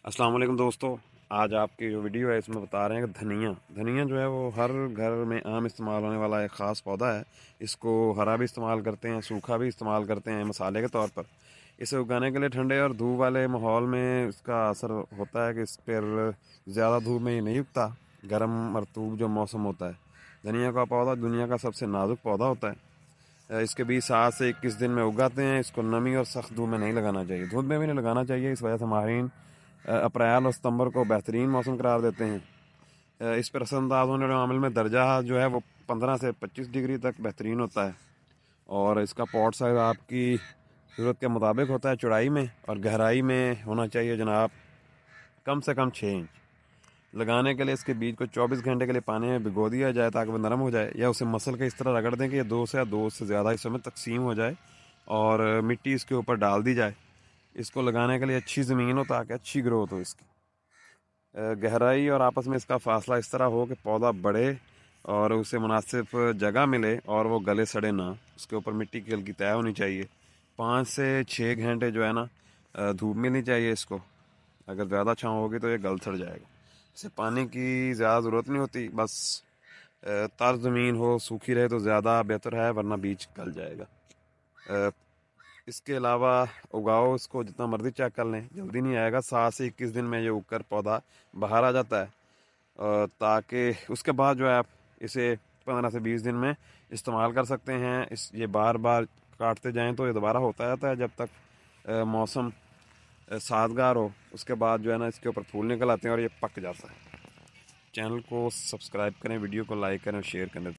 السلام علیکم دوستو، آج آپ کی جو ویڈیو ہے اس میں بتا رہے ہیں کہ دھنیا جو ہے وہ ہر گھر میں عام استعمال ہونے والا ایک خاص پودا ہے۔ اس کو ہرا بھی استعمال کرتے ہیں، سوکھا بھی استعمال کرتے ہیں مسالے کے طور پر۔ اسے اگانے کے لیے ٹھنڈے اور دھوپ والے ماحول میں اس کا اثر ہوتا ہے کہ اس پر زیادہ دھوپ میں یہ نہیں اگتا۔ گرم مرطوب جو موسم ہوتا ہے، دھنیا کا پودا دنیا کا سب سے نازک پودا ہوتا ہے۔ اس کے بیج 7 سے 21 دن میں اگاتے ہیں۔ اس کو نمی اور سخت دھوپ میں نہیں لگانا چاہیے، دھوپ میں بھی نہیں لگانا چاہیے۔ اس وجہ سے ماہرین اپریل اور ستمبر کو بہترین موسم قرار دیتے ہیں۔ اس پر اثر انداز ہونے والے عامل میں درجہ جو ہے وہ 15 سے 25 ڈگری تک بہترین ہوتا ہے، اور اس کا پوٹ سائز آپ کی ضرورت کے مطابق ہوتا ہے۔ چوڑائی میں اور گہرائی میں ہونا چاہیے جناب کم سے کم 6 انچ۔ لگانے کے لیے اس کے بیج کو 24 گھنٹے کے لیے پانی میں بھگو دیا جائے تاکہ وہ نرم ہو جائے، یا اسے مسل کے اس طرح رگڑ دیں کہ یہ دو سے زیادہ حصوں میں تقسیم ہو جائے، اور مٹی اس کے اوپر ڈال دی جائے۔ اس کو لگانے کے لیے اچھی زمین ہو تاکہ اچھی گروتھ ہو اس کی۔ گہرائی اور آپس میں اس کا فاصلہ اس طرح ہو کہ پودا بڑھے اور اسے مناسب جگہ ملے اور وہ گلے سڑے نہ۔ اس کے اوپر مٹی کی ہلکی تہ ہونی چاہیے۔ 5 سے 6 گھنٹے جو ہے نا دھوپ ملنی چاہیے اس کو۔ اگر زیادہ چھاؤں ہوگی تو یہ گل سڑ جائے گا۔ اسے پانی کی زیادہ ضرورت نہیں ہوتی، بس تر زمین ہو، سوکھی رہے تو زیادہ بہتر ہے، ورنہ بیج گل جائے گا۔ اس کے علاوہ اگاؤ اس کو جتنا مرضی چیک کر لیں، جلدی نہیں آئے گا۔ 7 سے 21 دن میں یہ اگ کر پودا باہر آ جاتا ہے، تاکہ اس کے بعد جو ہے آپ اسے 15 سے 20 دن میں استعمال کر سکتے ہیں۔ یہ بار بار کاٹتے جائیں تو یہ دوبارہ ہوتا جاتا ہے جب تک موسم سازگار ہو۔ اس کے بعد جو ہے نا اس کے اوپر پھول نکل آتے ہیں اور یہ پک جاتا ہے۔ چینل کو سبسکرائب کریں، ویڈیو کو لائک کریں اور شیئر کریں۔